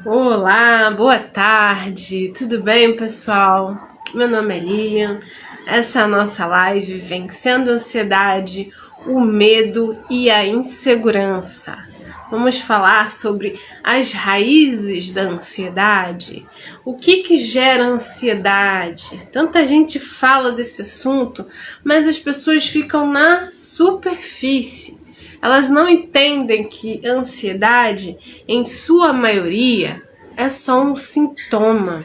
Olá, boa tarde, tudo bem, pessoal? Meu nome é Lilian, essa é a nossa live Vencendo a Ansiedade, o Medo e a Insegurança. Vamos falar sobre as raízes da ansiedade, o que gera ansiedade. Tanta gente fala desse assunto, mas as pessoas ficam na superfície. Elas não entendem que ansiedade, em sua maioria, é só um sintoma,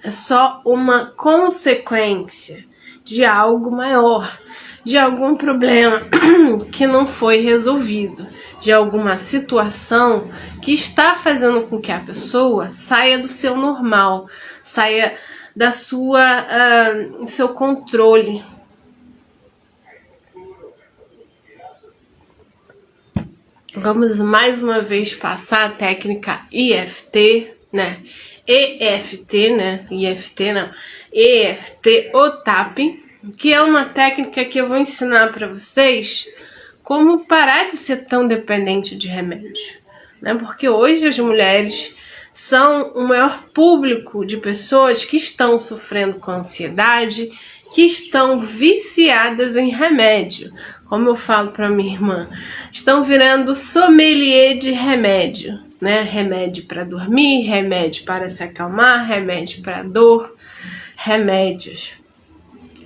é só uma consequência de algo maior, de algum problema que não foi resolvido, de alguma situação que está fazendo com que a pessoa saia do seu normal, saia da seu controle. Vamos mais uma vez passar a técnica IFT, né? EFT, né? IFT não. EFT ou tapping, que é uma técnica que eu vou ensinar para vocês como parar de ser tão dependente de remédio, né? Porque hoje as mulheres são o maior público de pessoas que estão sofrendo com ansiedade, que estão viciadas em remédio. Como eu falo para minha irmã, estão virando sommelier de remédio, né? Remédio para dormir, remédio para se acalmar, remédio para dor, remédios.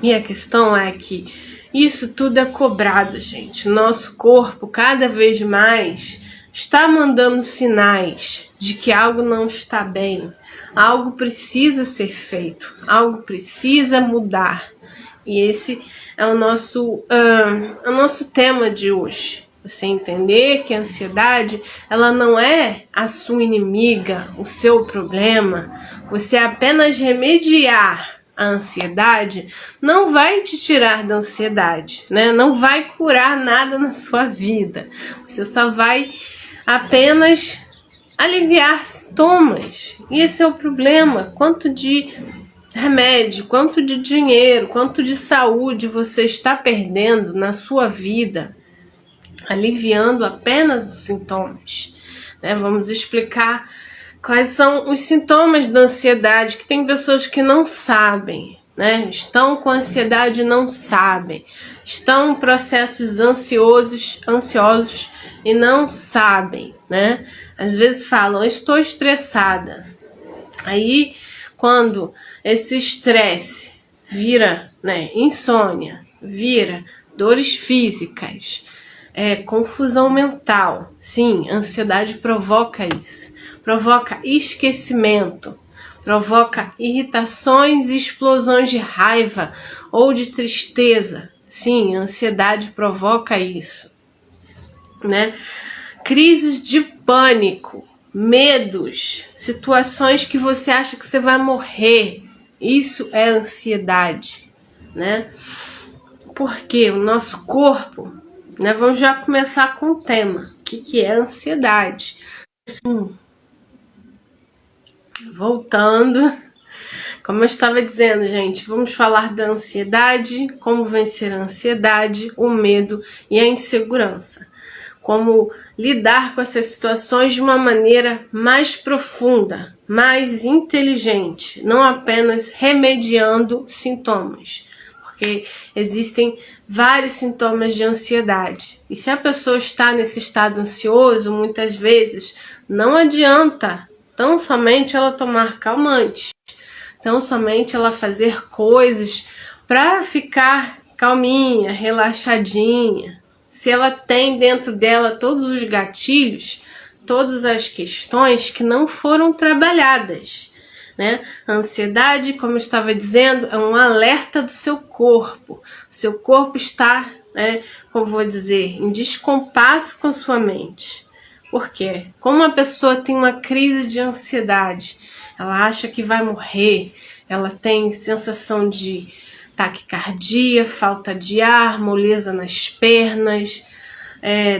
E a questão é que isso tudo é cobrado, gente. Nosso corpo, cada vez mais, está mandando sinais de que algo não está bem, algo precisa ser feito, algo precisa mudar. E esse é o nosso tema de hoje. Você entender que a ansiedade, ela não é a sua inimiga, o seu problema. Você apenas remediar a ansiedade não vai te tirar da ansiedade, né? Não vai curar nada na sua vida. Você só vai apenas aliviar sintomas. E esse é o problema. Quanto de remédio, quanto de dinheiro, quanto de saúde você está perdendo na sua vida, aliviando apenas os sintomas, né? Vamos explicar quais são os sintomas da ansiedade, que tem pessoas que não sabem, né? Estão com ansiedade e não sabem, estão em processos ansiosos e não sabem, né? Às vezes falam, estou estressada. Aí, quando esse estresse vira, né, insônia, vira dores físicas, confusão mental. Sim, ansiedade provoca isso. Provoca esquecimento, provoca irritações e explosões de raiva ou de tristeza. Sim, a ansiedade provoca isso, né? Crises de pânico, medos, situações que você acha que você vai morrer. Isso é ansiedade, né? Porque o nosso corpo, né? Vamos já começar com o tema. O que é ansiedade? Voltando, como eu estava dizendo, gente, vamos falar da ansiedade, como vencer a ansiedade, o medo e a insegurança. Como lidar com essas situações de uma maneira mais profunda, mais inteligente, não apenas remediando sintomas. Porque existem vários sintomas de ansiedade. E se a pessoa está nesse estado ansioso, muitas vezes não adianta tão somente ela tomar calmante, tão somente ela fazer coisas para ficar calminha, relaxadinha. Se ela tem dentro dela todos os gatilhos, todas as questões que não foram trabalhadas, né? A ansiedade, como eu estava dizendo, é um alerta do seu corpo. O seu corpo está, né, como vou dizer, em descompasso com a sua mente. Por quê? Como a pessoa tem uma crise de ansiedade, ela acha que vai morrer, ela tem sensação de taquicardia, falta de ar, moleza nas pernas,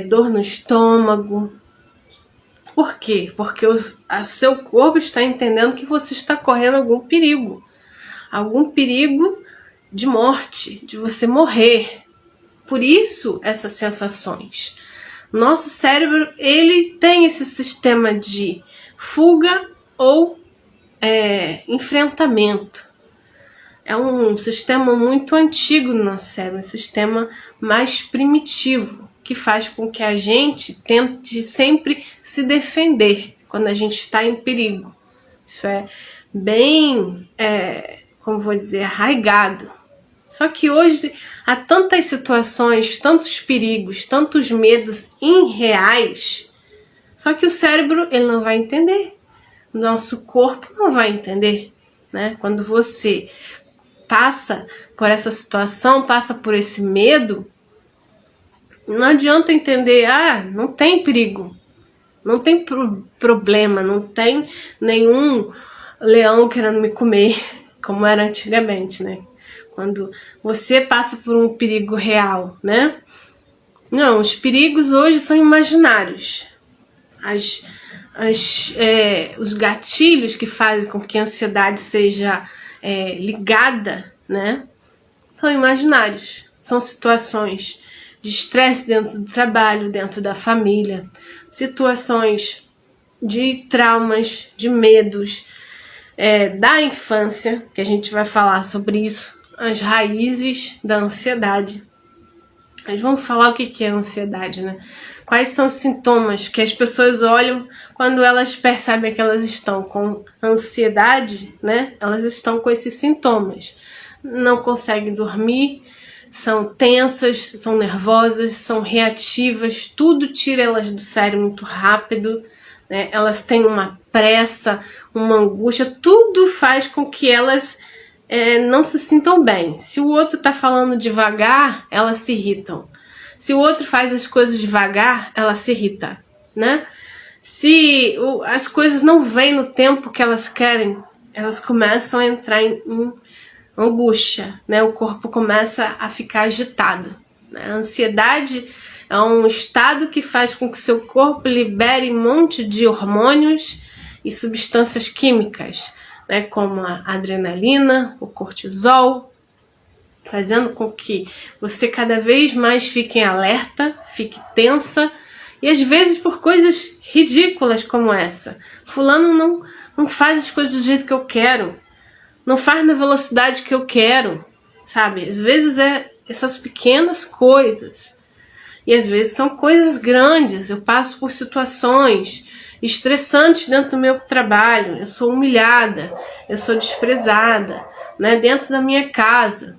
dor no estômago. Por quê? Porque o seu corpo está entendendo que você está correndo algum perigo de morte, de você morrer. Por isso essas sensações. Nosso cérebro, ele tem esse sistema de fuga ou enfrentamento. É um sistema muito antigo no nosso cérebro, um sistema mais primitivo, que faz com que a gente tente sempre se defender quando a gente está em perigo. Isso é bem, como vou dizer, arraigado. Só que hoje há tantas situações, tantos perigos, tantos medos irreais, só que o cérebro ele não vai entender, o nosso corpo não vai entender, né? Quando você passa por essa situação, passa por esse medo, não adianta entender, não tem perigo, não tem problema, não tem nenhum leão querendo me comer, como era antigamente, né? Quando você passa por um perigo real, né? Não, os perigos hoje são imaginários. Os gatilhos que fazem com que a ansiedade seja ligada, né? São imaginários. São situações de estresse dentro do trabalho, dentro da família, situações de traumas, de medos da infância, que a gente vai falar sobre isso, as raízes da ansiedade. Mas vamos falar o que é ansiedade, né? Quais são os sintomas que as pessoas olham quando elas percebem que elas estão com ansiedade, né? Elas estão com esses sintomas. Não conseguem dormir, são tensas, são nervosas, são reativas, tudo tira elas do sério muito rápido, né? Elas têm uma pressa, uma angústia, tudo faz com que elas não se sintam bem. Se o outro está falando devagar, elas se irritam. Se o outro faz as coisas devagar, ela se irrita, né? Se as coisas não vêm no tempo que elas querem, elas começam a entrar em angústia, né? O corpo começa a ficar agitado, né? A ansiedade é um estado que faz com que seu corpo libere um monte de hormônios e substâncias químicas, né, como a adrenalina, o cortisol, fazendo com que você cada vez mais fique em alerta, fique tensa, e às vezes por coisas ridículas como essa. Fulano não faz as coisas do jeito que eu quero, não faz na velocidade que eu quero, sabe? Às vezes essas pequenas coisas, e às vezes são coisas grandes. Eu passo por situações estressantes dentro do meu trabalho, eu sou humilhada, eu sou desprezada, né, dentro da minha casa,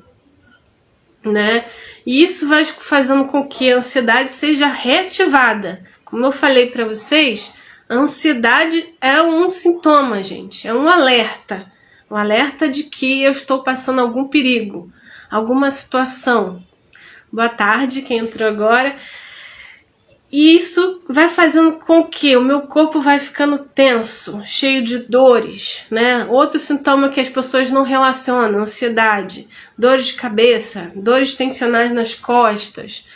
né, e isso vai fazendo com que a ansiedade seja reativada. Como eu falei para vocês, a ansiedade é um sintoma, gente, é um alerta de que eu estou passando algum perigo, alguma situação. Boa tarde, quem entrou agora. E isso vai fazendo com que o meu corpo vai ficando tenso, cheio de dores, né? Outro sintoma que as pessoas não relacionam, ansiedade, dores de cabeça, dores tensionais nas costas,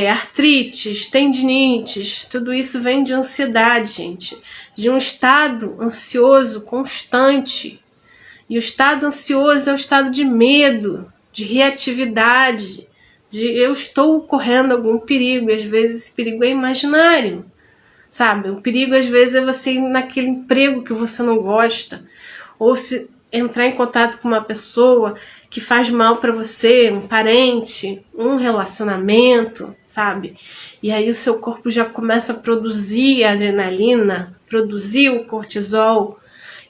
artrites, tendinites, tudo isso vem de ansiedade, gente, de um estado ansioso constante. E o estado ansioso é o estado de medo, de reatividade, eu estou correndo algum perigo, e às vezes esse perigo é imaginário, sabe? O perigo às vezes é você ir naquele emprego que você não gosta, ou se entrar em contato com uma pessoa que faz mal para você, um parente, um relacionamento, sabe? E aí o seu corpo já começa a produzir a adrenalina, produzir o cortisol,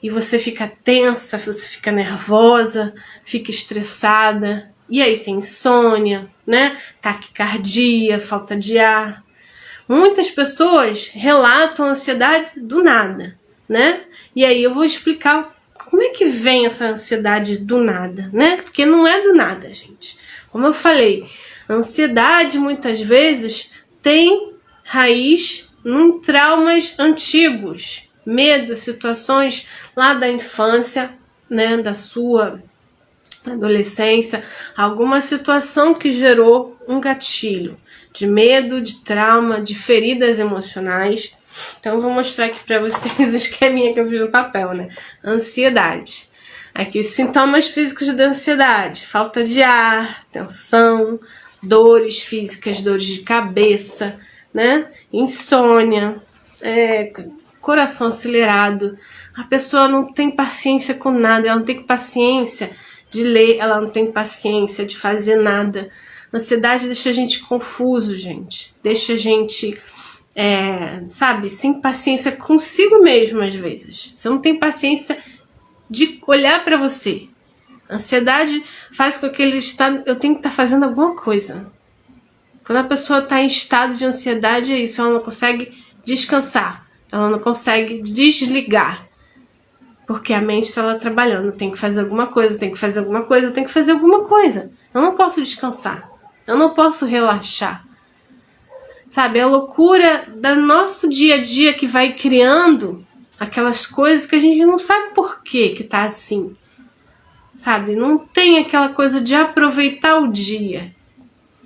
e você fica tensa, você fica nervosa, fica estressada. E aí tem insônia, né? Taquicardia, falta de ar. Muitas pessoas relatam ansiedade do nada, né? E aí eu vou explicar como é que vem essa ansiedade do nada, né? Porque não é do nada, gente. Como eu falei, a ansiedade muitas vezes tem raiz em traumas antigos, medo, situações lá da infância, né? Da sua adolescência, alguma situação que gerou um gatilho de medo, de trauma, de feridas emocionais. Então eu vou mostrar aqui para vocês o esqueminha que eu fiz no papel, né? Ansiedade. Aqui os sintomas físicos da ansiedade: falta de ar, tensão, dores físicas, dores de cabeça, né? Insônia, coração acelerado. A pessoa não tem paciência com nada, ela não tem paciência de ler, ela não tem paciência de fazer nada. A ansiedade deixa a gente confuso, gente. Deixa a gente, sabe, sem paciência consigo mesmo às vezes. Você não tem paciência de olhar para você. A ansiedade faz com que ele eu tenho que estar fazendo alguma coisa. Quando a pessoa está em estado de ansiedade, é isso, ela não consegue descansar, ela não consegue desligar, porque a mente está lá trabalhando, tem que fazer alguma coisa, tem que fazer alguma coisa, tem que fazer alguma coisa. Eu não posso descansar, eu não posso relaxar. Sabe, a loucura do nosso dia a dia que vai criando aquelas coisas que a gente não sabe por que tá assim. Sabe, não tem aquela coisa de aproveitar o dia,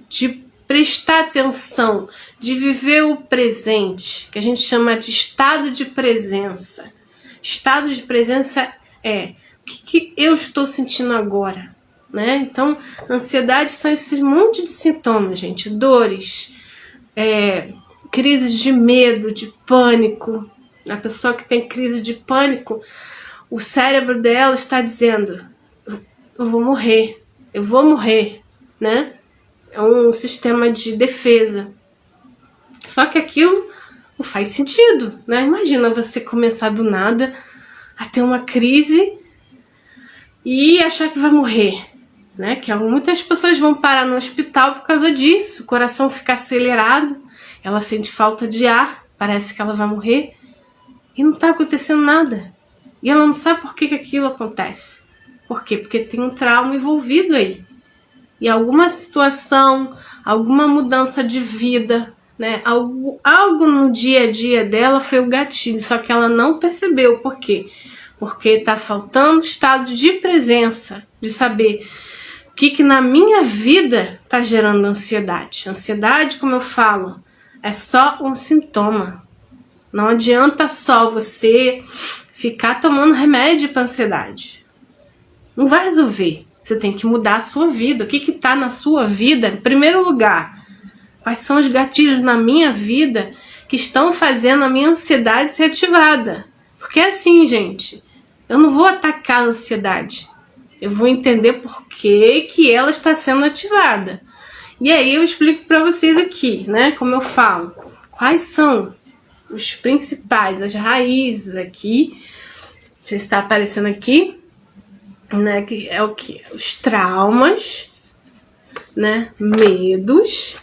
de prestar atenção, de viver o presente, que a gente chama de estado de presença. Estado de presença é o que eu estou sentindo agora, né? Então, ansiedade são esses monte de sintomas, gente, dores, crises de medo, de pânico. A pessoa que tem crise de pânico, o cérebro dela está dizendo: eu vou morrer, né? É um sistema de defesa. Só que aquilo não faz sentido, né? Imagina você começar do nada a ter uma crise e achar que vai morrer, né? Que muitas pessoas vão parar no hospital por causa disso. O coração fica acelerado, ela sente falta de ar, parece que ela vai morrer e não tá acontecendo nada. E ela não sabe por que aquilo acontece. Por quê? Porque tem um trauma envolvido aí. E alguma situação, alguma mudança de vida, né? Algo no dia a dia dela foi o gatilho, só que ela não percebeu. Por quê? Porque está faltando estado de presença, de saber o que na minha vida está gerando ansiedade. Ansiedade, como eu falo, é só um sintoma. Não adianta só você ficar tomando remédio para ansiedade. Não vai resolver. Você tem que mudar a sua vida. O que está na sua vida? Em primeiro lugar, quais são os gatilhos na minha vida que estão fazendo a minha ansiedade ser ativada? Porque é assim, gente, eu não vou atacar a ansiedade. Eu vou entender por que ela está sendo ativada. E aí eu explico para vocês aqui, né? Como eu falo, quais são os principais, as raízes aqui. Já está aparecendo aqui. Né, que é o que? Os traumas, né, medos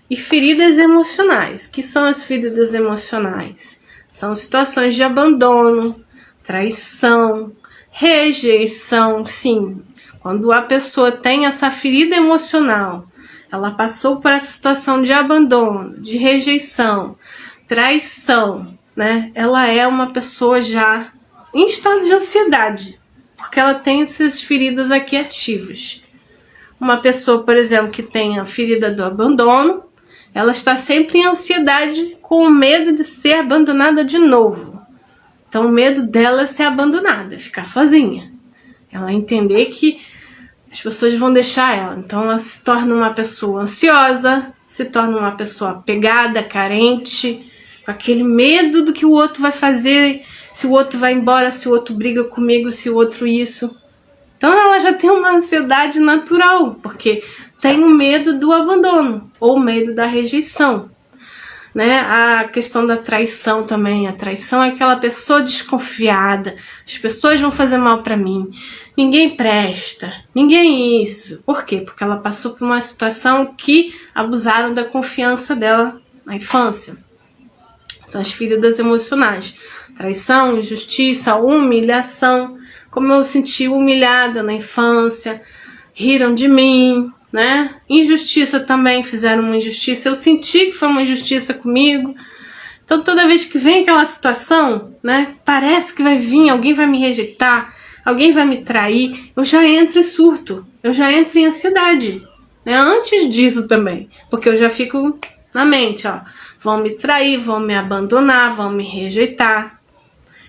e feridas emocionais. Que são as feridas emocionais? São situações de abandono, traição, rejeição, sim. Quando a pessoa tem essa ferida emocional, ela passou por essa situação de abandono, de rejeição, traição, né? Ela é uma pessoa já em estado de ansiedade. Porque ela tem essas feridas aqui ativas. Uma pessoa, por exemplo, que tem a ferida do abandono, ela está sempre em ansiedade com medo de ser abandonada de novo. Então o medo dela é ser abandonada, ficar sozinha. Ela entender que as pessoas vão deixar ela. Então ela se torna uma pessoa ansiosa, se torna uma pessoa apegada, carente, com aquele medo do que o outro vai fazer, se o outro vai embora, se o outro briga comigo, se o outro isso. Então ela já tem uma ansiedade natural, porque tem o medo do abandono, ou medo da rejeição. Né? A questão da traição também. A traição é aquela pessoa desconfiada. As pessoas vão fazer mal para mim. Ninguém presta. Ninguém isso. Por quê? Porque ela passou por uma situação que abusaram da confiança dela na infância. São as feridas emocionais. Traição, injustiça, humilhação. Como eu senti humilhada na infância. Riram de mim, né? Injustiça também, fizeram uma injustiça. Eu senti que foi uma injustiça comigo. Então toda vez que vem aquela situação, né? Parece que vai vir, alguém vai me rejeitar, alguém vai me trair. Eu já entro em surto. Eu já entro em ansiedade. Né? Antes disso também. Porque eu já fico na mente, ó. Vão me trair, vão me abandonar, vão me rejeitar.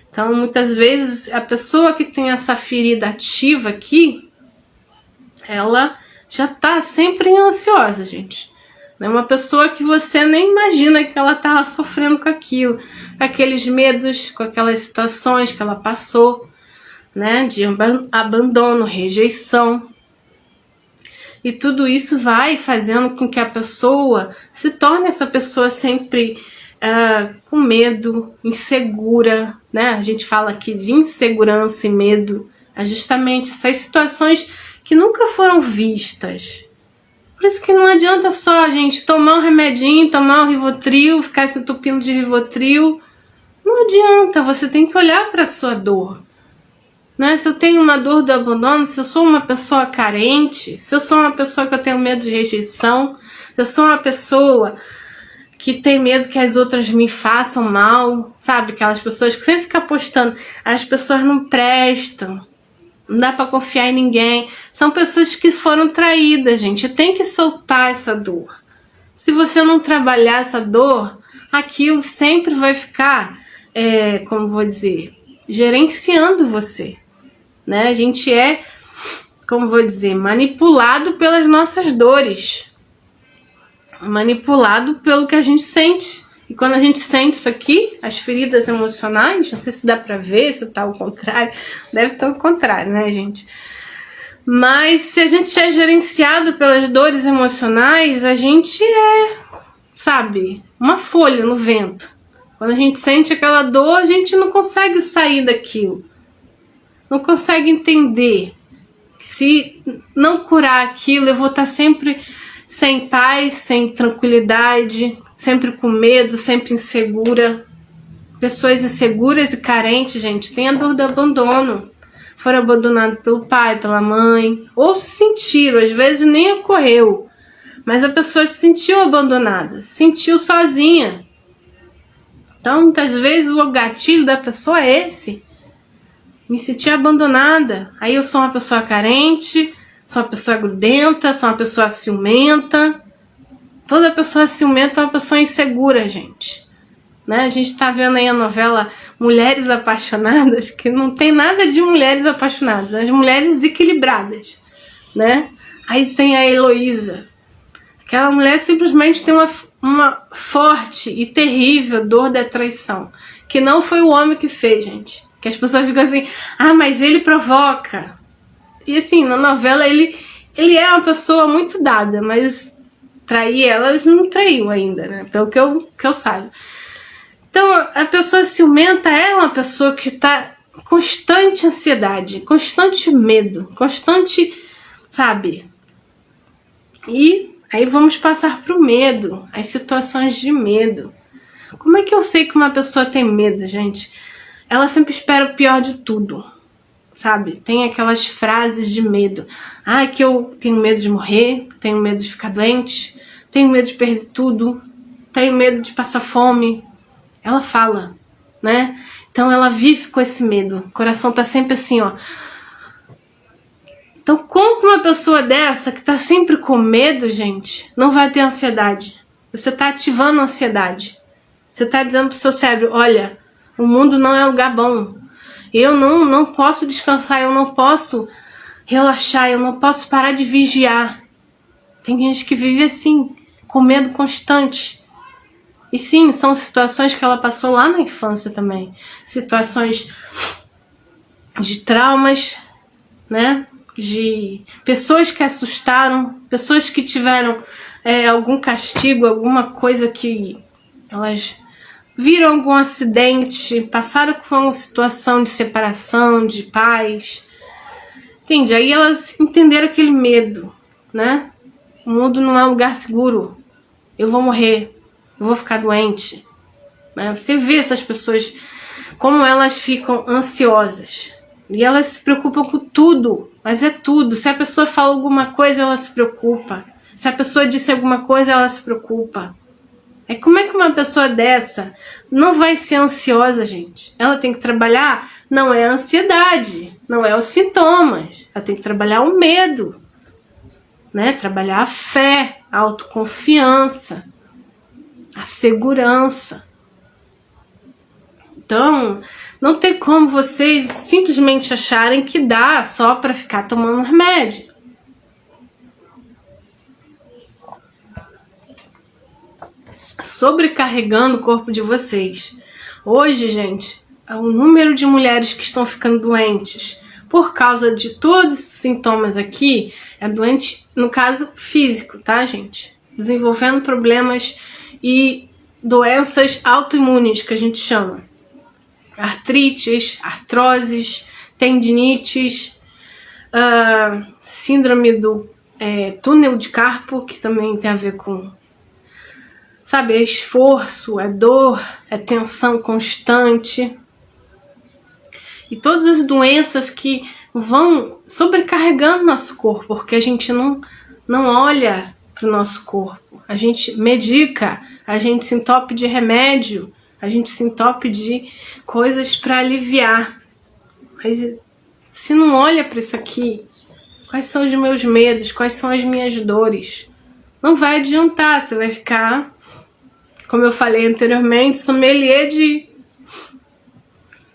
Então, muitas vezes, a pessoa que tem essa ferida ativa aqui, ela já tá sempre ansiosa, gente. É uma pessoa que você nem imagina que ela tá sofrendo com aquilo, com aqueles medos, com aquelas situações que ela passou, né? De abandono, rejeição. E tudo isso vai fazendo com que a pessoa se torne essa pessoa sempre com medo, insegura, né? A gente fala aqui de insegurança e medo. É justamente essas situações que nunca foram vistas. Por isso que não adianta só a gente tomar um remedinho, tomar um Rivotril, ficar se entupindo de Rivotril. Não adianta, você tem que olhar para a sua dor. Né? Se eu tenho uma dor do abandono, se eu sou uma pessoa carente, se eu sou uma pessoa que eu tenho medo de rejeição, se eu sou uma pessoa que tem medo que as outras me façam mal, sabe? Aquelas pessoas que sempre ficam apostando, as pessoas não prestam, não dá pra confiar em ninguém. São pessoas que foram traídas, gente. Tem que soltar essa dor. Se você não trabalhar essa dor, aquilo sempre vai ficar, como vou dizer, gerenciando você. Né? A gente é, como vou dizer, manipulado pelas nossas dores. Manipulado pelo que a gente sente. E quando a gente sente isso aqui, as feridas emocionais, não sei se dá pra ver, se tá ao contrário, deve estar ao contrário, né, gente? Mas se a gente é gerenciado pelas dores emocionais, a gente é, sabe, uma folha no vento. Quando a gente sente aquela dor, a gente não consegue sair daquilo. Não consegue entender. Se não curar aquilo, eu vou estar sempre sem paz, sem tranquilidade, sempre com medo, sempre insegura. Pessoas inseguras e carentes, gente, têm a dor do abandono. Foram abandonados pelo pai, pela mãe, ou se sentiram, às vezes nem ocorreu, mas a pessoa se sentiu abandonada, se sentiu sozinha. Então, muitas vezes o gatilho da pessoa é esse. Me sentir abandonada. Aí eu sou uma pessoa carente, sou uma pessoa grudenta, sou uma pessoa ciumenta. Toda pessoa ciumenta é uma pessoa insegura, gente. Né? A gente tá vendo aí a novela Mulheres Apaixonadas, que não tem nada de mulheres apaixonadas, as mulheres equilibradas, né? Aí tem a Heloísa. Aquela mulher simplesmente tem uma forte e terrível dor da traição, que não foi o homem que fez, gente. Que as pessoas ficam assim, mas ele provoca. E assim, na novela ele é uma pessoa muito dada, mas trair ela não traiu ainda, né? Pelo que eu saiba. Então, a pessoa ciumenta é uma pessoa que está constante ansiedade, constante medo, constante, sabe? E aí vamos passar para o medo, as situações de medo. Como é que eu sei que uma pessoa tem medo, gente? Ela sempre espera o pior de tudo, sabe? Tem aquelas frases de medo. Que eu tenho medo de morrer, tenho medo de ficar doente, tenho medo de perder tudo, tenho medo de passar fome. Ela fala, né? Então ela vive com esse medo. O coração tá sempre assim, ó. Então como que uma pessoa dessa, que tá sempre com medo, gente, não vai ter ansiedade? Você tá ativando a ansiedade. Você tá dizendo pro seu cérebro, olha, o mundo não é lugar bom. Eu não posso descansar, eu não posso relaxar, eu não posso parar de vigiar. Tem gente que vive assim, com medo constante. E sim, são situações que ela passou lá na infância também. Situações de traumas, né? De pessoas que assustaram, pessoas que tiveram algum castigo, alguma coisa que elas viram algum acidente, passaram por uma situação de separação, de paz. Entende? Aí elas entenderam aquele medo, né? O mundo não é um lugar seguro. Eu vou morrer. Eu vou ficar doente. Né? Você vê essas pessoas, como elas ficam ansiosas. E elas se preocupam com tudo. Mas é tudo. Se a pessoa fala alguma coisa, ela se preocupa. Se a pessoa disse alguma coisa, ela se preocupa. Como é que uma pessoa dessa não vai ser ansiosa, gente? Ela tem que trabalhar, não é a ansiedade, não é os sintomas. Ela tem que trabalhar o medo. Né? Trabalhar a fé, a autoconfiança, a segurança. Então, não tem como vocês simplesmente acharem que dá só para ficar tomando remédio. sobrecarregando o corpo de vocês. Hoje, gente, o número de mulheres que estão ficando doentes por causa de todos esses sintomas aqui é doente, no caso, físico, tá, gente? Desenvolvendo problemas e doenças autoimunes, que a gente chama. Artrites, artroses, tendinites, síndrome do túnel de carpo, que também tem a ver com, sabe, é esforço, é dor, é tensão constante. E todas as doenças que vão sobrecarregando nosso corpo, porque a gente não olha para o nosso corpo. A gente medica, a gente se entope de remédio, a gente se entope de coisas para aliviar. Mas se não olha para isso aqui, quais são os meus medos, quais são as minhas dores, não vai adiantar, você vai ficar, como eu falei anteriormente, sommelier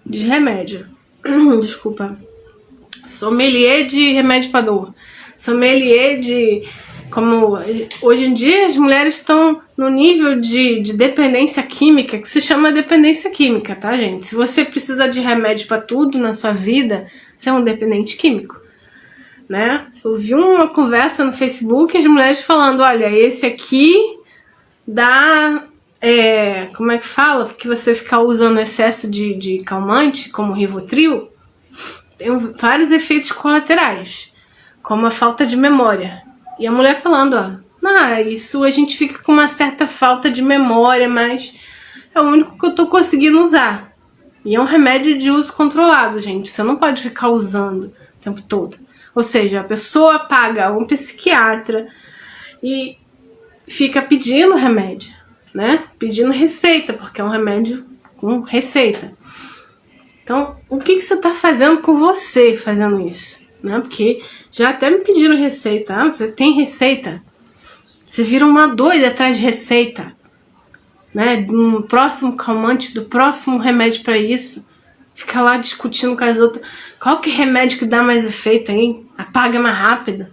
de remédio. Desculpa. Sommelier de remédio para dor. Sommelier de... Como hoje em dia as mulheres estão no nível de dependência química, que se chama dependência química, tá, gente? Se você precisa de remédio para tudo na sua vida, você é um dependente químico, né? Eu vi uma conversa no Facebook, as mulheres falando, olha, esse aqui dá... como é que fala? Porque você ficar usando excesso de calmante, como Rivotril, tem vários efeitos colaterais, como a falta de memória. E a mulher falando, isso a gente fica com uma certa falta de memória, mas é o único que eu tô conseguindo usar. E é um remédio de uso controlado, gente. Você não pode ficar usando o tempo todo. Ou seja, a pessoa paga um psiquiatra e fica pedindo remédio, né? Pedindo receita, porque é um remédio com receita. Então, o que você está fazendo com você fazendo isso? Né? Porque já até me pediram receita. Você tem receita? Você vira uma doida atrás de receita, né? Do próximo calmante, do próximo remédio para isso. Fica lá discutindo com as outras. Qual que é remédio que dá mais efeito aí? Apaga mais rápido.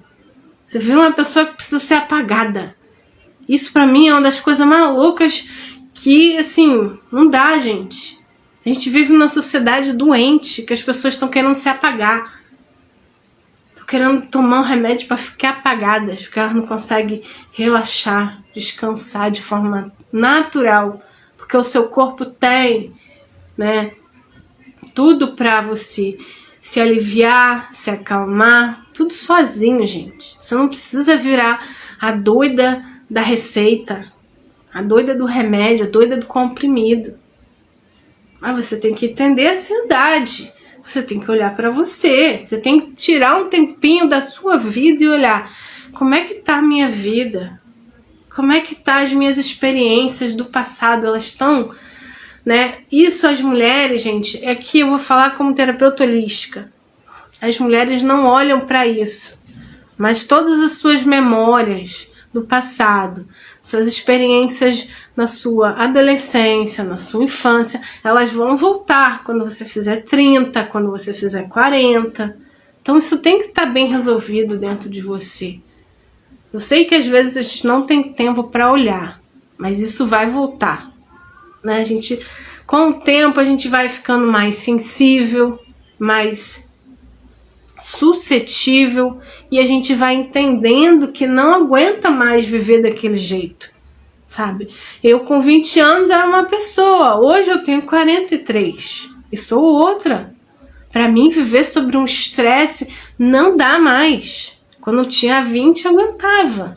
Você vira uma pessoa que precisa ser apagada. Isso pra mim é uma das coisas mais loucas que, assim, não dá, gente. A gente vive numa sociedade doente, que as pessoas estão querendo se apagar. Estão querendo tomar um remédio para ficar apagadas, porque elas não conseguem relaxar, descansar de forma natural. Porque o seu corpo tem, né, tudo para você se aliviar, se acalmar, tudo sozinho, gente. Você não precisa virar a doida da receita, a doida do remédio, a doida do comprimido. Mas você tem que entender a ansiedade. Você tem que olhar para você. Você tem que tirar um tempinho da sua vida e olhar como é que tá a minha vida, como é que tá as minhas experiências do passado. Elas estão, né? Isso as mulheres, gente, é que eu vou falar como terapeuta holística. As mulheres não olham para isso, mas todas as suas memórias do passado, suas experiências na sua adolescência, na sua infância, elas vão voltar quando você fizer 30, quando você fizer 40. Então isso tem que estar bem resolvido dentro de você. Eu sei que às vezes a gente não tem tempo para olhar, mas isso vai voltar, né? Com o tempo a gente vai ficando mais sensível, mais suscetível, e a gente vai entendendo que não aguenta mais viver daquele jeito, sabe? Eu com 20 anos era uma pessoa, hoje eu tenho 43 e sou outra. Para mim viver sobre um estresse não dá mais. Quando eu tinha 20 eu aguentava.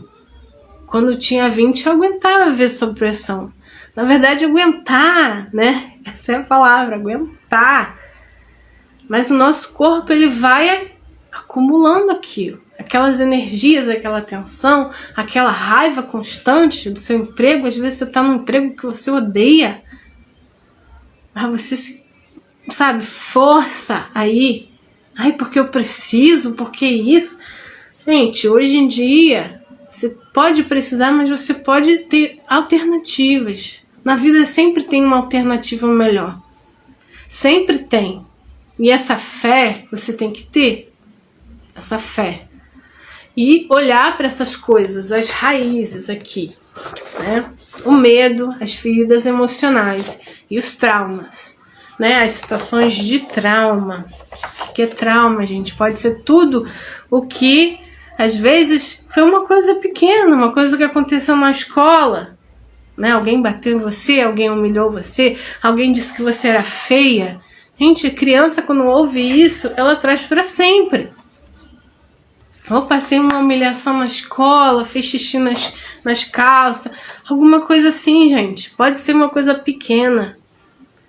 Quando eu tinha 20 eu aguentava viver sob pressão. Na verdade aguentar, né? Essa é a palavra, aguentar. Mas o nosso corpo ele vai acumulando aquilo, aquelas energias, aquela tensão, aquela raiva constante do seu emprego. Às vezes você está num emprego que você odeia, mas você sabe, força aí, porque eu preciso, porque isso. Gente, hoje em dia você pode precisar, mas você pode ter alternativas. Na vida sempre tem uma alternativa melhor, sempre tem. E essa fé você tem que ter, essa fé. E olhar para essas coisas, as raízes aqui. né? O medo, as feridas emocionais e os traumas, né? As situações de trauma. O que é trauma, gente? Pode ser tudo o que, às vezes, foi uma coisa pequena, uma coisa que aconteceu na escola, né? Alguém bateu em você, alguém humilhou você, alguém disse que você era feia. Gente, a criança, quando ouve isso, ela traz para sempre. Ou passei uma humilhação na escola, fez xixi nas calças, alguma coisa assim, gente. Pode ser uma coisa pequena,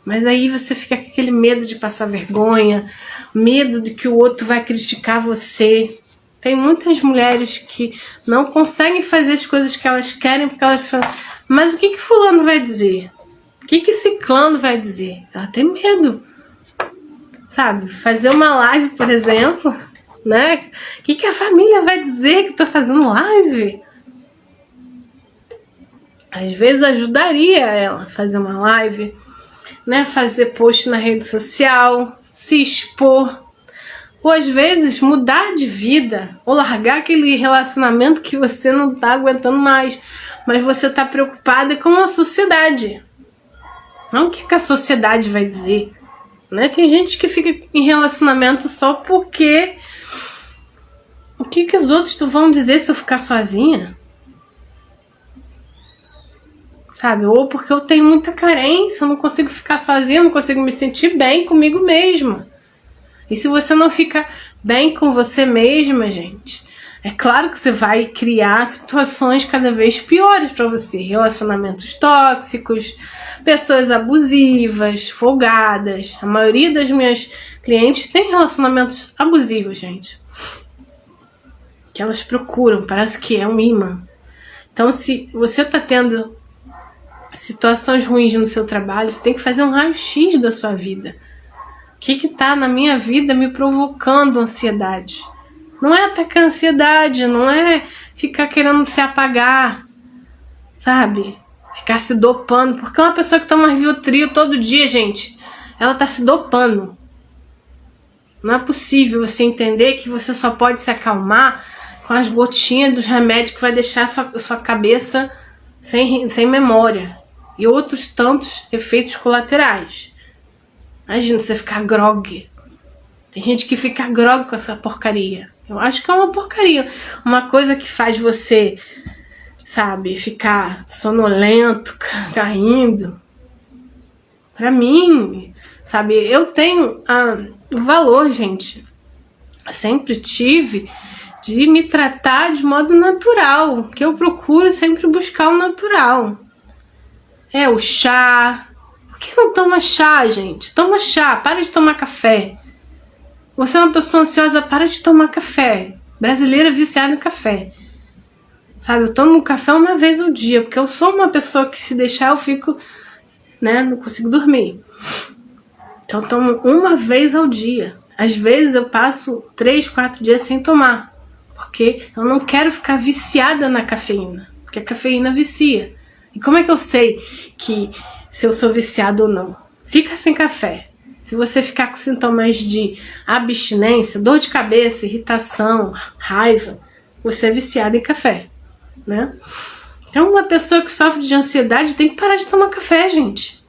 mas aí você fica com aquele medo de passar vergonha, medo de que o outro vai criticar você. Tem muitas mulheres que não conseguem fazer as coisas que elas querem porque elas falam, mas o que fulano vai dizer? O que ciclano vai dizer? Ela tem medo, sabe? Fazer uma live, por exemplo, né? O que a família vai dizer que tô fazendo live? Às vezes ajudaria ela a fazer uma live, né? Fazer post na rede social, se expor. Ou às vezes mudar de vida, ou largar aquele relacionamento que você não tá aguentando mais, mas você tá preocupada com a sociedade. Não o que a sociedade vai dizer, né? Tem gente que fica em relacionamento só porque o que os outros vão dizer se eu ficar sozinha? Sabe? Ou porque eu tenho muita carência, eu não consigo ficar sozinha, não consigo me sentir bem comigo mesma. E se você não fica bem com você mesma, gente, é claro que você vai criar situações cada vez piores para você. Relacionamentos tóxicos, pessoas abusivas, folgadas. A maioria das minhas clientes tem relacionamentos abusivos, gente. Que elas procuram, parece que é um imã. Então, se você tá tendo situações ruins no seu trabalho, você tem que fazer um raio-x da sua vida. O que tá na minha vida me provocando ansiedade? Não é atacar a ansiedade, não é ficar querendo se apagar, sabe? Ficar se dopando, porque uma pessoa que toma Rivotril todo dia, gente, ela tá se dopando. Não é possível você entender que você só pode se acalmar com as gotinhas dos remédios que vai deixar sua cabeça sem memória. E outros tantos efeitos colaterais. Imagina você ficar grogue. Tem gente que fica grogue com essa porcaria. Eu acho que é uma porcaria. Uma coisa que faz você, sabe, ficar sonolento, caindo. Pra mim, sabe, eu tenho o valor, gente. Sempre tive de me tratar de modo natural. Que eu procuro sempre buscar o natural. O chá. Por que não toma chá, gente? Toma chá, para de tomar café. Você é uma pessoa ansiosa, para de tomar café. Brasileira viciada em café. Sabe, eu tomo café uma vez ao dia, porque eu sou uma pessoa que se deixar eu fico, né, não consigo dormir. Então eu tomo uma vez ao dia. Às vezes eu passo 3, 4 dias sem tomar, porque eu não quero ficar viciada na cafeína, porque a cafeína vicia. E como é que eu sei que se eu sou viciada ou não? Fica sem café. Se você ficar com sintomas de abstinência, dor de cabeça, irritação, raiva, você é viciado em café, né? Então uma pessoa que sofre de ansiedade tem que parar de tomar café, gente.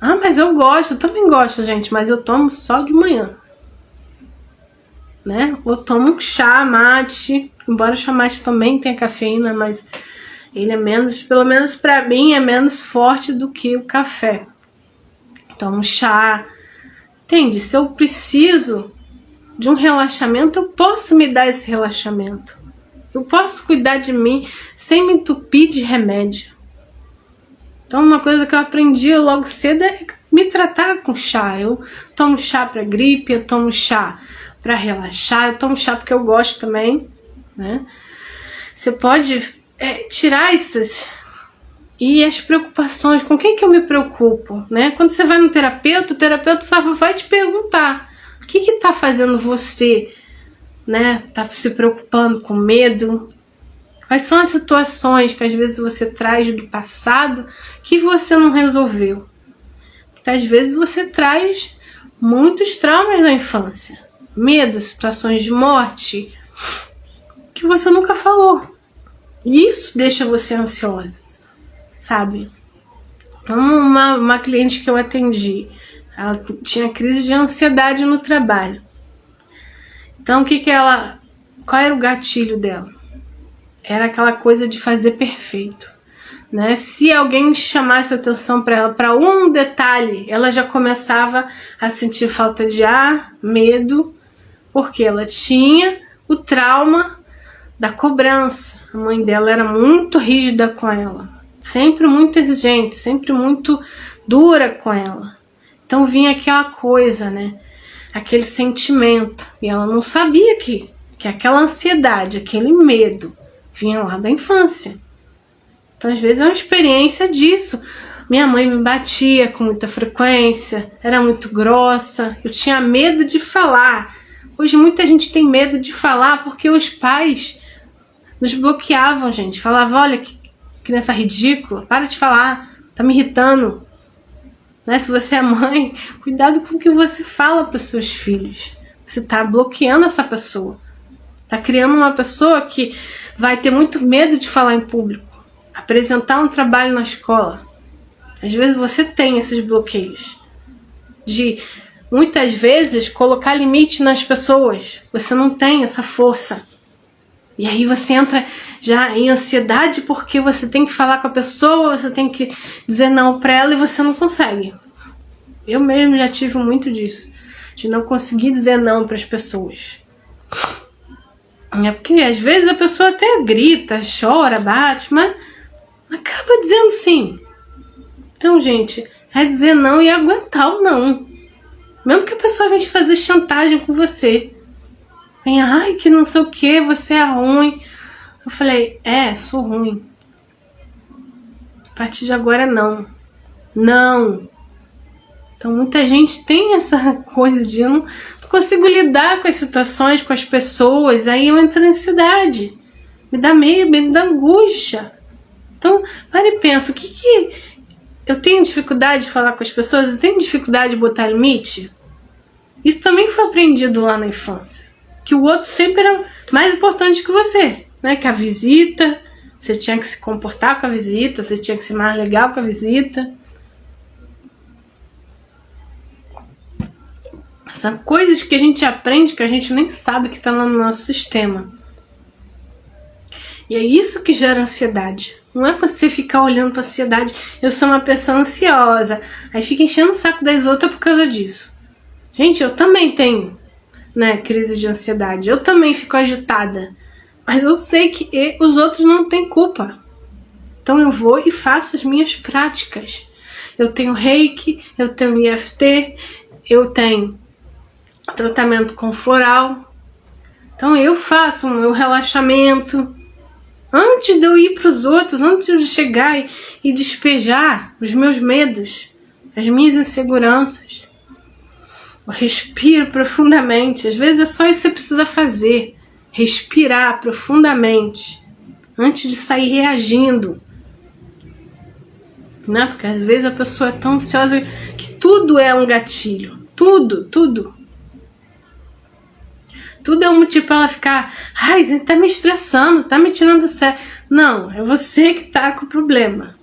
Ah, mas eu gosto, eu também gosto, gente, mas eu tomo só de manhã, né? Eu tomo chá, mate, embora o chá mate também tenha cafeína, mas ele é menos, pelo menos pra mim, é menos forte do que o café. Tomo chá. Entende? Se eu preciso de um relaxamento, eu posso me dar esse relaxamento. Eu posso cuidar de mim sem me entupir de remédio. Então uma coisa que eu aprendi logo cedo é me tratar com chá. Eu tomo chá para gripe, eu tomo chá para relaxar, eu tomo chá porque eu gosto também, né? Você pode tirar essas... E as preocupações, com quem que eu me preocupo, né? Quando você vai no terapeuta, o terapeuta só vai te perguntar o que tá fazendo você, né? Tá se preocupando com medo? Quais são as situações que às vezes você traz do passado que você não resolveu? Porque às vezes você traz muitos traumas da infância. Medo, situações de morte que você nunca falou. E isso deixa você ansiosa. sabe? Uma cliente que eu atendi, ela tinha crise de ansiedade no trabalho. Então, qual era o gatilho dela? Era aquela coisa de fazer perfeito, né? Se alguém chamasse atenção para ela para um detalhe, ela já começava a sentir falta de ar, medo, porque ela tinha o trauma da cobrança. A mãe dela era muito rígida com ela, sempre muito exigente, sempre muito dura com ela. Então vinha aquela coisa, né? Aquele sentimento. E ela não sabia que aquela ansiedade, aquele medo vinha lá da infância. Então, às vezes, é uma experiência disso. Minha mãe me batia com muita frequência, era muito grossa, eu tinha medo de falar. Hoje, muita gente tem medo de falar porque os pais nos bloqueavam, gente. Falavam, olha, que criança ridícula, para de falar, tá me irritando. Né? Se você é mãe, cuidado com o que você fala para os seus filhos. Você tá bloqueando essa pessoa. Tá criando uma pessoa que vai ter muito medo de falar em público, apresentar um trabalho na escola. Às vezes você tem esses bloqueios de, muitas vezes, colocar limite nas pessoas. Você não tem essa força. E aí você entra já em ansiedade porque você tem que falar com a pessoa, você tem que dizer não pra ela e você não consegue. Eu mesmo já tive muito disso, de não conseguir dizer não para as pessoas. É porque às vezes a pessoa até grita, chora, bate, mas acaba dizendo sim. Então, gente, é dizer não e aguentar o não. Mesmo que a pessoa venha fazer chantagem com você. Vem, ai, que não sei o que, você é ruim. Eu falei, sou ruim. A partir de agora, não. Não. Então, muita gente tem essa coisa de eu não consigo lidar com as situações, com as pessoas, aí eu entro em ansiedade. Me dá medo, me dá angústia. Então, para e pensa, o que eu tenho dificuldade de falar com as pessoas? Eu tenho dificuldade de botar limite? Isso também foi aprendido lá na infância. Que o outro sempre era mais importante que você, né? Que a visita, você tinha que se comportar com a visita, você tinha que ser mais legal com a visita. São coisas que a gente aprende que a gente nem sabe que está lá no nosso sistema. E é isso que gera ansiedade. Não é você ficar olhando para a ansiedade. Eu sou uma pessoa ansiosa. Aí fica enchendo o saco das outras por causa disso. Gente, eu também tenho, né, crise de ansiedade. Eu também fico agitada. Mas eu sei que os outros não têm culpa. Então eu vou e faço as minhas práticas. Eu tenho Reiki, eu tenho IFT, eu tenho tratamento com floral. Então eu faço o meu relaxamento. Antes de eu ir para os outros, antes de eu chegar e despejar os meus medos, as minhas inseguranças, eu respiro profundamente. Às vezes é só isso que você precisa fazer. Respirar profundamente. Antes de sair reagindo. Né? Porque às vezes a pessoa é tão ansiosa que tudo é um gatilho. Tudo. Tudo é um motivo para ela ficar, ai, você tá me estressando, tá me tirando do sério. Não, é você que tá com o problema.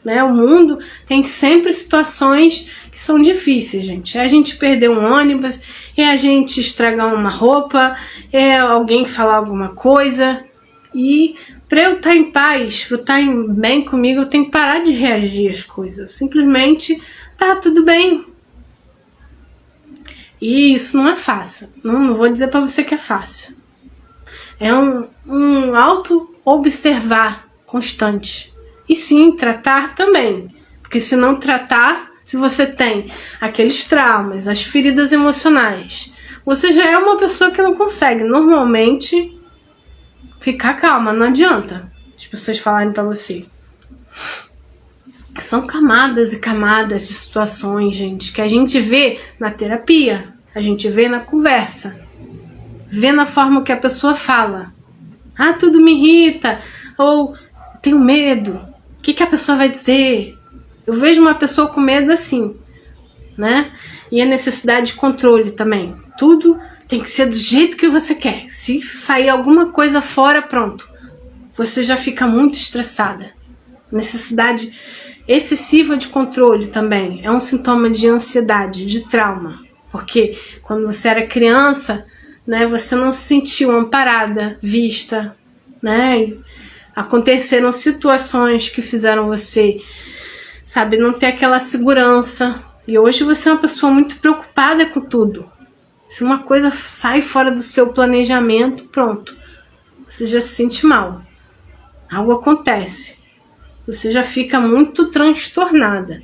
Né? O mundo tem sempre situações que são difíceis, gente. É a gente perder um ônibus, é a gente estragar uma roupa, é alguém falar alguma coisa. E para eu estar em paz, para eu estar bem comigo, eu tenho que parar de reagir às coisas. Simplesmente, tá tudo bem. E isso não é fácil. Não vou dizer para você que é fácil. É um auto-observar constante. E sim, tratar também. Porque se não tratar, se você tem aqueles traumas, as feridas emocionais, você já é uma pessoa que não consegue normalmente ficar calma. Não adianta as pessoas falarem para você. São camadas e camadas de situações, gente, que a gente vê na terapia, a gente vê na conversa, vê na forma que a pessoa fala. Ah, tudo me irrita, ou tenho medo, o que a pessoa vai dizer? Eu vejo uma pessoa com medo assim, né? E a necessidade de controle também. Tudo tem que ser do jeito que você quer. Se sair alguma coisa fora, pronto. Você já fica muito estressada. Necessidade excessiva de controle também é um sintoma de ansiedade, de trauma. Porque quando você era criança, né, você não se sentiu amparada, vista, né? Aconteceram situações que fizeram você, sabe, não ter aquela segurança. E hoje você é uma pessoa muito preocupada com tudo. Se uma coisa sai fora do seu planejamento, pronto, você já se sente mal. Algo acontece. Você já fica muito transtornada.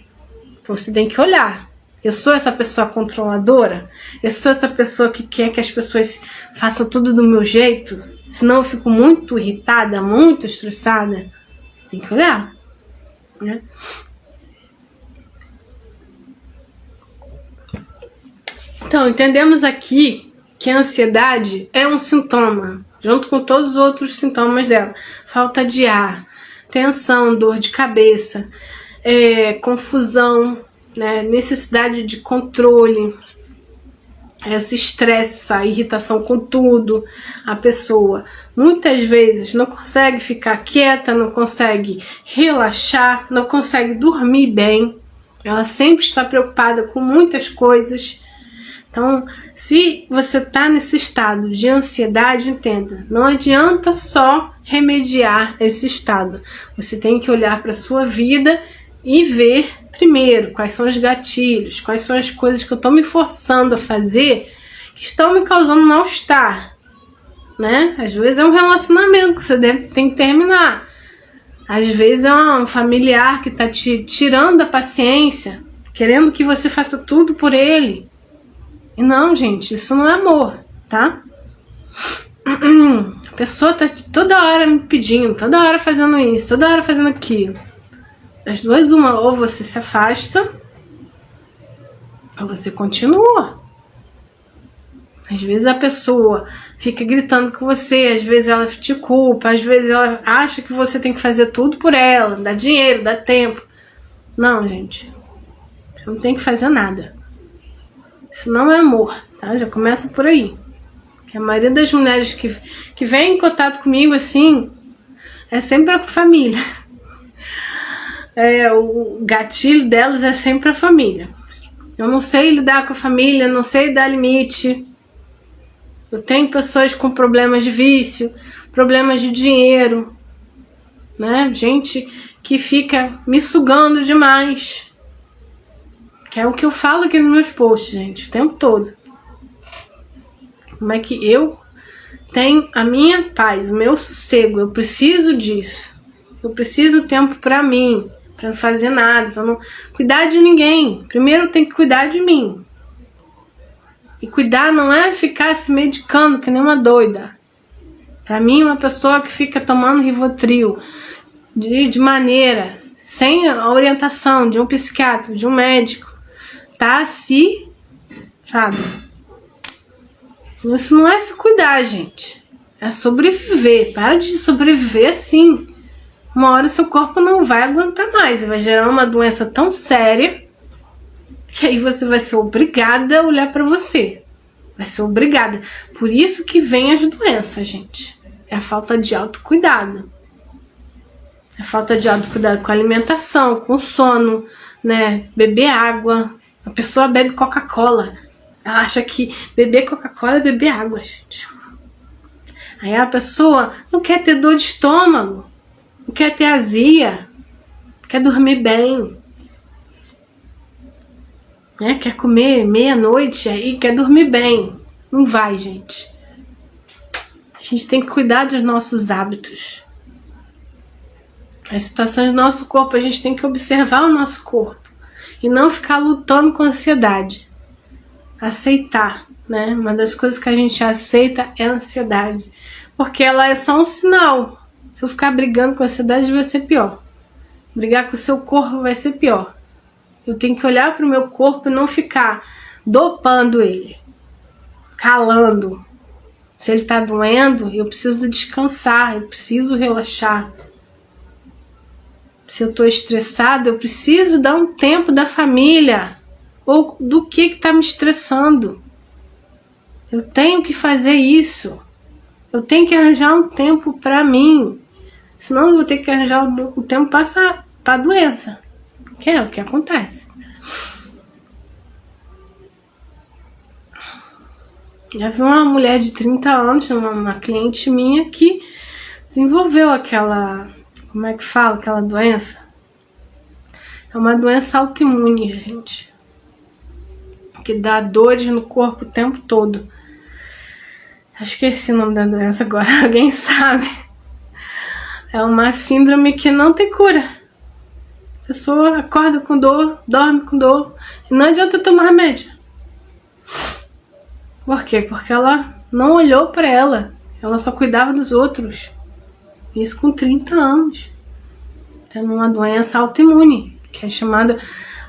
Então você tem que olhar. Eu sou essa pessoa controladora? Eu sou essa pessoa que quer que as pessoas façam tudo do meu jeito? Senão eu fico muito irritada, muito estressada. Tem que olhar, né? Então, entendemos aqui que a ansiedade é um sintoma, junto com todos os outros sintomas dela. Falta de ar, tensão, dor de cabeça, confusão, né? Necessidade de controle, esse estresse, essa irritação com tudo. A pessoa muitas vezes não consegue ficar quieta, não consegue relaxar, não consegue dormir bem. Ela sempre está preocupada com muitas coisas. Então, se você está nesse estado de ansiedade, entenda, não adianta só remediar esse estado. Você tem que olhar para a sua vida e ver primeiro quais são os gatilhos, quais são as coisas que eu estou me forçando a fazer que estão me causando mal-estar, né? Às vezes é um relacionamento que você tem que terminar. Às vezes é um familiar que está te tirando a paciência, querendo que você faça tudo por ele. E não, gente, isso não é amor, tá? A pessoa tá toda hora me pedindo, toda hora fazendo isso, toda hora fazendo aquilo. Das duas, uma, ou você se afasta, ou você continua. Às vezes a pessoa fica gritando com você, às vezes ela te culpa, às vezes ela acha que você tem que fazer tudo por ela, dá dinheiro, dá tempo. Não, gente, você não tem que fazer nada. Isso não é amor, tá? Já começa por aí. Porque a maioria das mulheres que vem em contato comigo, assim, é sempre a família. O gatilho delas é sempre a família. Eu não sei lidar com a família, não sei dar limite. Eu tenho pessoas com problemas de vício, problemas de dinheiro, né? Gente que fica me sugando demais. Que é o que eu falo aqui nos meus posts, gente, o tempo todo. Como é que eu tenho a minha paz, o meu sossego? Eu preciso disso. Eu preciso do tempo pra mim, pra não fazer nada, pra não cuidar de ninguém. Primeiro eu tenho que cuidar de mim. E cuidar não é ficar se medicando que nem uma doida. Pra mim, uma pessoa que fica tomando Rivotril de maneira, sem a orientação de um psiquiatra, de um médico, tá se, sabe? Isso não é se cuidar, gente. É sobreviver. Para de sobreviver assim. Uma hora o seu corpo não vai aguentar mais. Vai gerar uma doença tão séria que aí você vai ser obrigada a olhar para você. Vai ser obrigada. Por isso que vem as doenças, gente. É a falta de autocuidado. É a falta de autocuidado com a alimentação, com o sono, né? Beber água. A pessoa bebe Coca-Cola. Ela acha que beber Coca-Cola é beber água, gente. Aí a pessoa não quer ter dor de estômago, não quer ter azia, quer dormir bem, né? Quer comer meia-noite, aí quer dormir bem. Não vai, gente. A gente tem que cuidar dos nossos hábitos. As situações do nosso corpo, a gente tem que observar o nosso corpo. E não ficar lutando com ansiedade. Aceitar, né? Uma das coisas que a gente aceita é a ansiedade. Porque ela é só um sinal. Se eu ficar brigando com a ansiedade, vai ser pior. Brigar com o seu corpo vai ser pior. Eu tenho que olhar para o meu corpo e não ficar dopando ele. Calando. Se ele está doendo, eu preciso descansar, eu preciso relaxar. Se eu estou estressada, eu preciso dar um tempo da família. Ou do que está me estressando. Eu tenho que fazer isso. Eu tenho que arranjar um tempo para mim. Senão eu vou ter que arranjar o tempo para a doença. Que é o que acontece. Já vi uma mulher de 30 anos, uma cliente minha, que desenvolveu aquela, como é que fala, aquela doença? É uma doença autoimune, gente. Que dá dores no corpo o tempo todo. Eu esqueci o nome da doença agora, alguém sabe? É uma síndrome que não tem cura. A pessoa acorda com dor, dorme com dor, e não adianta tomar remédio. Por quê? Porque ela não olhou para ela. Ela só cuidava dos outros. Isso com 30 anos. Tendo uma doença autoimune, que é chamada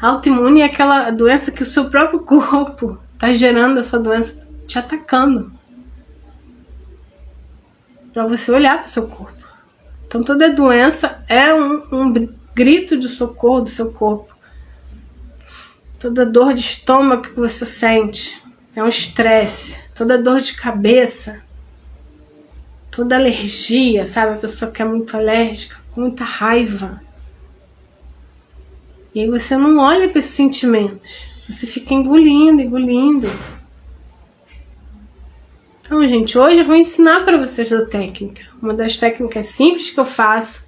autoimune, é aquela doença que o seu próprio corpo está gerando essa doença, te atacando. Para você olhar para o seu corpo. Então toda doença é um grito de socorro do seu corpo. Toda dor de estômago que você sente é um estresse. Toda dor de cabeça, toda alergia, sabe? A pessoa que é muito alérgica, com muita raiva. E aí você não olha para esses sentimentos. Você fica engolindo. Então, gente, hoje eu vou ensinar para vocês a técnica. Uma das técnicas simples que eu faço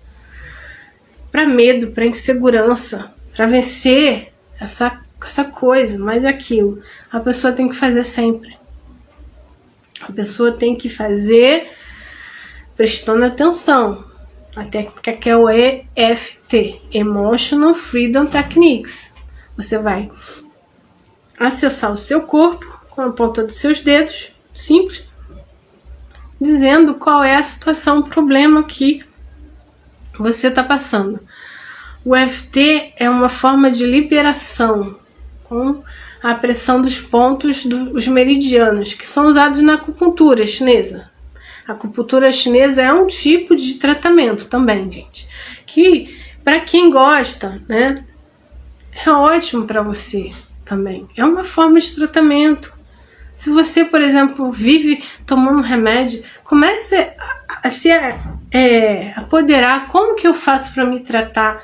para medo, para insegurança, para vencer essa coisa, mas é aquilo. A pessoa tem que fazer sempre. A pessoa tem que fazer prestando atenção. A técnica que é o EFT, Emotional Freedom Techniques. Você vai acessar o seu corpo com a ponta dos seus dedos, simples, dizendo qual é a situação, o problema que você está passando. O EFT é uma forma de liberação com a pressão dos pontos dos meridianos, que são usados na acupuntura chinesa. A acupuntura chinesa é um tipo de tratamento também, gente, que para quem gosta, né, é ótimo para você também. É uma forma de tratamento. Se você, por exemplo, vive tomando remédio, comece a se apoderar. Como que eu faço para me tratar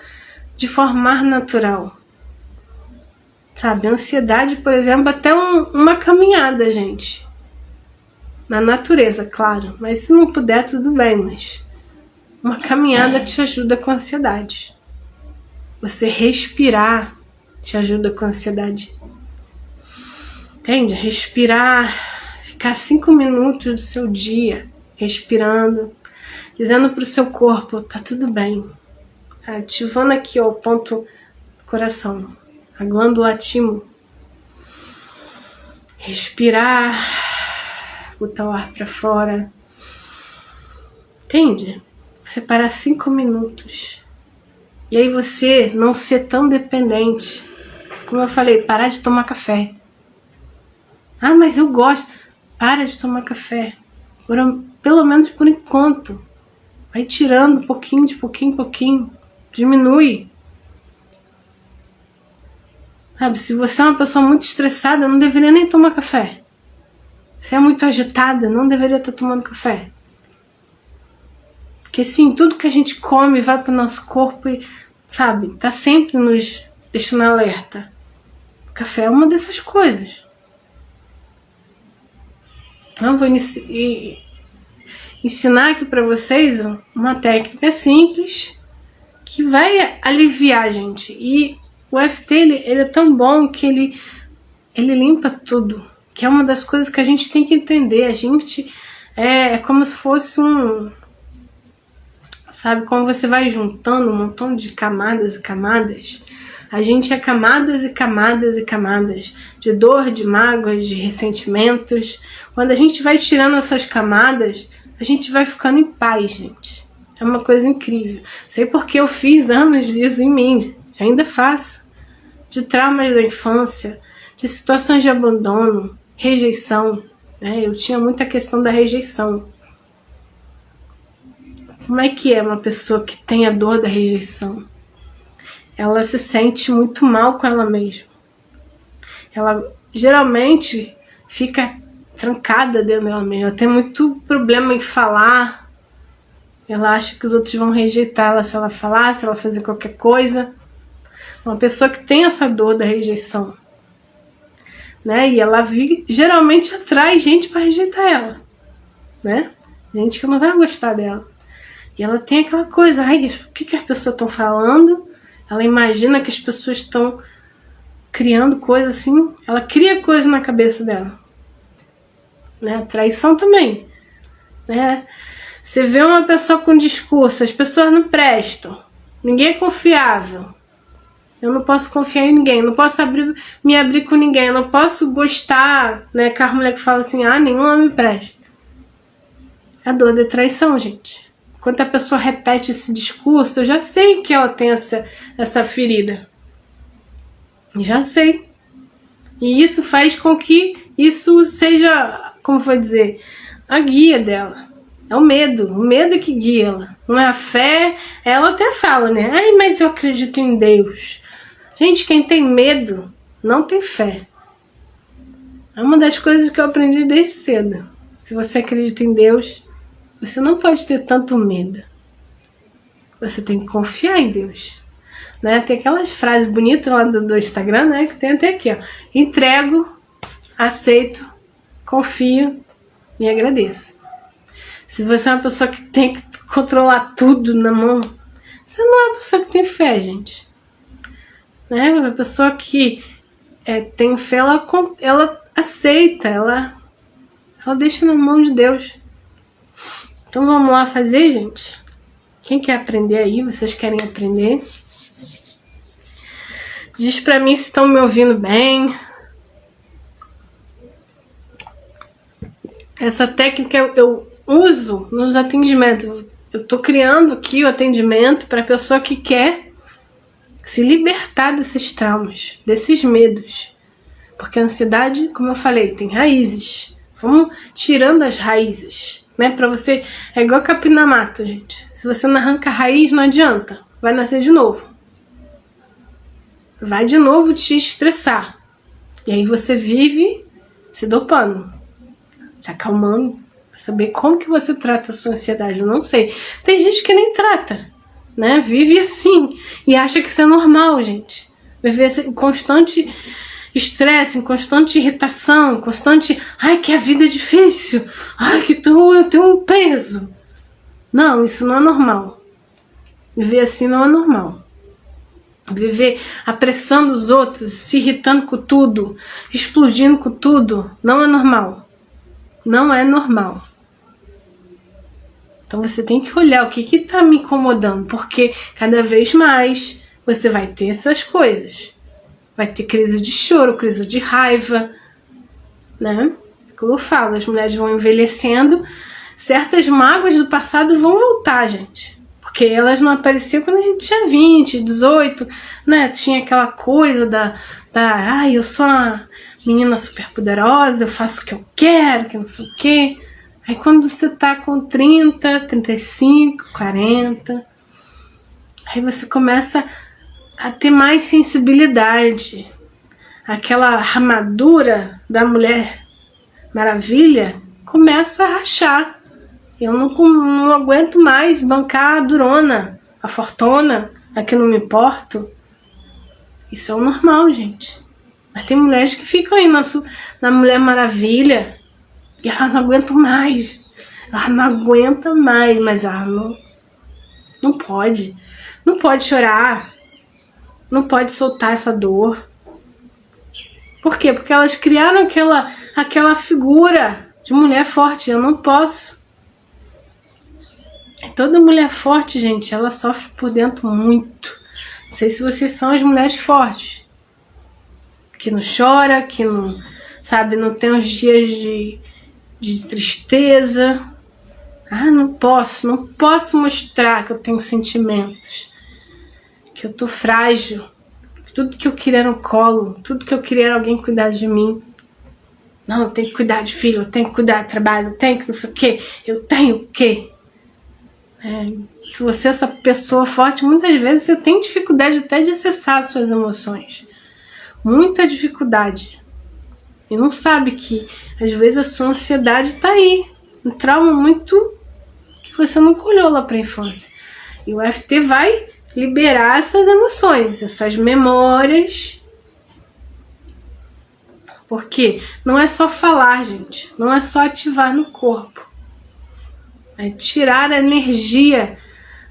de forma mais natural? Sabe, ansiedade, por exemplo, até uma caminhada, gente. Na natureza, claro. Mas se não puder, tudo bem, mas uma caminhada te ajuda com a ansiedade. Você respirar te ajuda com a ansiedade. Entende? Respirar, ficar 5 minutos do seu dia respirando, dizendo pro seu corpo, tá tudo bem. Tá ativando aqui, ó, o ponto do coração, a glândula timo. Respirar, botar o ar pra fora. Entende? Você parar 5 minutos. E aí você não ser tão dependente. Como eu falei, parar de tomar café. Ah, mas eu gosto. Para de tomar café. Pelo menos por enquanto. Vai tirando pouquinho, de pouquinho em pouquinho. Diminui. Sabe, se você é uma pessoa muito estressada, não deveria nem tomar café. Se é muito agitada, não deveria estar tomando café. Porque sim, tudo que a gente come vai pro nosso corpo e, sabe, tá sempre nos deixando alerta. O café é uma dessas coisas. Eu vou ensinar aqui para vocês uma técnica simples que vai aliviar, gente. E o EFT ele é tão bom que ele limpa tudo. Que é uma das coisas que a gente tem que entender. A gente é como se fosse sabe, como você vai juntando um montão de camadas e camadas. A gente é camadas e camadas e camadas de dor, de mágoas, de ressentimentos. Quando a gente vai tirando essas camadas, a gente vai ficando em paz, gente. É uma coisa incrível. Sei porque eu fiz anos disso em mim, ainda faço. De traumas da infância, de situações de abandono, rejeição, né? Eu tinha muita questão da rejeição. Como é que é uma pessoa que tem a dor da rejeição? Ela se sente muito mal com ela mesma. Ela geralmente fica trancada dentro dela mesma. Ela tem muito problema em falar, Ela acha que os outros vão rejeitá-la se ela falar, se ela fazer qualquer coisa. Uma pessoa que tem essa dor da rejeição, né? E ela geralmente atrai gente para rejeitar ela, né? Gente que não vai gostar dela. E ela tem aquela coisa, ai, o que as pessoas estão falando? Ela imagina que as pessoas estão criando coisa assim. Ela cria coisa na cabeça dela, né? Traição também, né? Você vê uma pessoa com discurso, as pessoas não prestam, ninguém é confiável. Eu não posso confiar em ninguém, não posso me abrir com ninguém, eu não posso gostar, né? Aquela mulher que fala assim, nenhum homem presta. É a dor da traição, gente. Quando a pessoa repete esse discurso, eu já sei que ela tem essa ferida. Já sei. E isso faz com que isso seja, como vou dizer, a guia dela. É o medo que guia ela. Não é a fé. Ela até fala, né? Ai, mas eu acredito em Deus. Gente, quem tem medo não tem fé. É uma das coisas que eu aprendi desde cedo. Se você acredita em Deus, você não pode ter tanto medo. Você tem que confiar em Deus. Né? Tem aquelas frases bonitas lá do Instagram, né? Que tem até aqui, ó. Entrego, aceito, confio e agradeço. Se você é uma pessoa que tem que controlar tudo na mão, você não é uma pessoa que tem fé, gente. Né? Uma pessoa que tem fé, ela aceita, ela deixa na mão de Deus. Então vamos lá fazer, gente? Quem quer aprender aí? Vocês querem aprender? Diz pra mim se estão me ouvindo bem. Essa técnica eu uso nos atendimentos. Eu tô criando aqui o atendimento para a pessoa que quer se libertar desses traumas, desses medos. Porque a ansiedade, como eu falei, tem raízes. Vamos tirando as raízes, né? Para você, é igual capim na mata, gente. Se você não arranca a raiz, não adianta. Vai nascer de novo. Vai de novo te estressar. E aí você vive se dopando, se acalmando, pra saber como que você trata a sua ansiedade. Eu não sei. Tem gente que nem trata, né? Vive assim e acha que isso é normal, gente. Viver em constante estresse, em constante irritação, constante, ai, que a vida é difícil, ai, que eu tenho um peso. Não, isso não é normal. Viver assim não é normal. Viver apressando os outros, se irritando com tudo, explodindo com tudo, não é normal. Não é normal. Então você tem que olhar o que está me incomodando, porque cada vez mais você vai ter essas coisas. Vai ter crise de choro, crise de raiva, né? Como eu falo, as mulheres vão envelhecendo, certas mágoas do passado vão voltar, gente. Porque elas não apareciam quando a gente tinha 20, 18, né? Tinha aquela coisa ai, eu sou uma menina super poderosa, eu faço o que eu quero, que não sei o quê. Aí quando você tá com 30, 35, 40, aí você começa a ter mais sensibilidade. Aquela armadura da Mulher Maravilha começa a rachar. Eu não aguento mais bancar a durona, a fortuna, a que não me importo. Isso é o normal, gente. Mas tem mulheres que ficam aí na Mulher Maravilha e ela não aguenta mais. Ela não aguenta mais, mas ela não pode. Não pode chorar. Não pode soltar essa dor. Por quê? Porque elas criaram aquela figura de mulher forte. Eu não posso. Toda mulher forte, gente, ela sofre por dentro muito. Não sei se vocês são as mulheres fortes. Que não chora, que não, sabe, não tem uns dias de tristeza. Não posso mostrar que eu tenho sentimentos. Que eu tô frágil. Que tudo que eu queria era um colo. Tudo que eu queria era alguém cuidar de mim. Não, eu tenho que cuidar de filho, eu tenho que cuidar de trabalho, eu tenho que não sei o quê. Eu tenho o quê? Se você é essa pessoa forte, muitas vezes você tem dificuldade até de acessar as suas emoções. Muita dificuldade. E não sabe que, às vezes, a sua ansiedade está aí. Um trauma muito, que você nunca olhou lá para a infância. E o EFT vai liberar essas emoções, essas memórias. Porque não é só falar, gente. Não é só ativar no corpo. É tirar a energia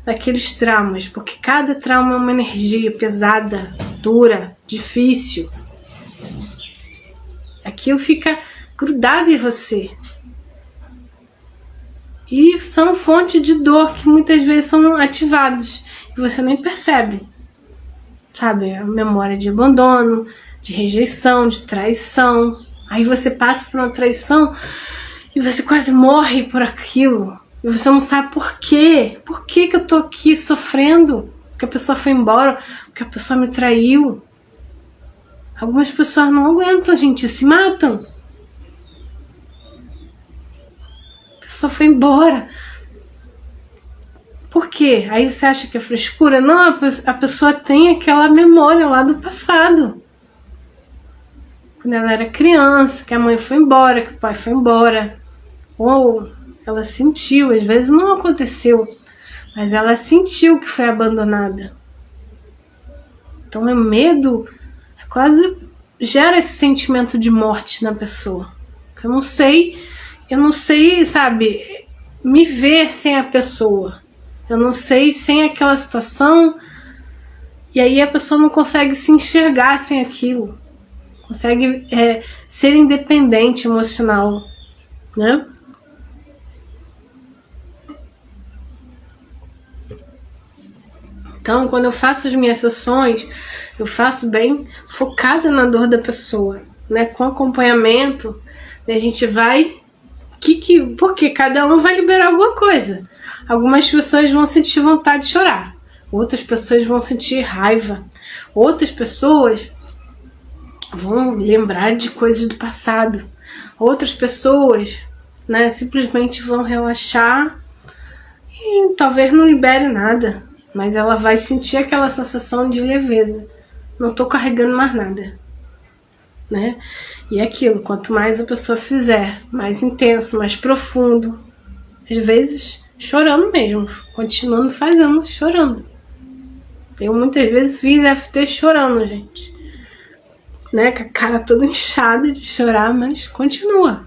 daqueles traumas. Porque cada trauma é uma energia pesada, dura, difícil. Aquilo fica grudado em você. E são fonte de dor que muitas vezes são ativados. E você nem percebe. Sabe? A memória de abandono, de rejeição, de traição. Aí você passa por uma traição e você quase morre por aquilo. E você não sabe por quê. Por que eu tô aqui sofrendo? Porque a pessoa foi embora, porque a pessoa me traiu. Algumas pessoas não aguentam, gente, se matam. A pessoa foi embora. Por quê? Aí você acha que é frescura? Não, a pessoa tem aquela memória lá do passado. Quando ela era criança, que a mãe foi embora, que o pai foi embora. Ou ela sentiu, às vezes não aconteceu, mas ela sentiu que foi abandonada. Então é medo, quase gera esse sentimento de morte na pessoa. Eu não sei, sabe, me ver sem a pessoa. Eu não sei sem aquela situação. E aí a pessoa não consegue se enxergar sem aquilo. Consegue ser independente emocional, né? Então, quando eu faço as minhas sessões, eu faço bem focada na dor da pessoa, né? Com acompanhamento, a gente vai... porque cada um vai liberar alguma coisa. Algumas pessoas vão sentir vontade de chorar. Outras pessoas vão sentir raiva. Outras pessoas vão lembrar de coisas do passado. Outras pessoas, né, simplesmente vão relaxar e talvez não libere nada. Mas ela vai sentir aquela sensação de leveza. Não tô carregando mais nada. Né? E é aquilo, quanto mais a pessoa fizer, mais intenso, mais profundo, às vezes chorando mesmo, continuando fazendo, chorando. Eu muitas vezes fiz FT chorando, gente, né? Com a cara toda inchada de chorar, mas continua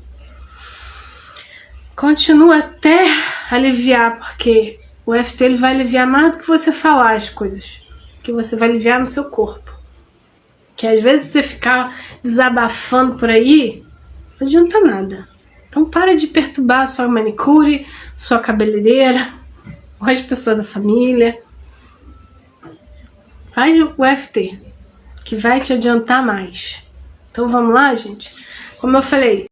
até aliviar, porque o FT ele vai aliviar mais do que você falar as coisas, que você vai aliviar no seu corpo. Que às vezes você ficar desabafando por aí, não adianta nada. Então para de perturbar a sua manicure, sua cabeleireira, ou as pessoas da família. Faz o EFT, que vai te adiantar mais. Então vamos lá, gente? Como eu falei,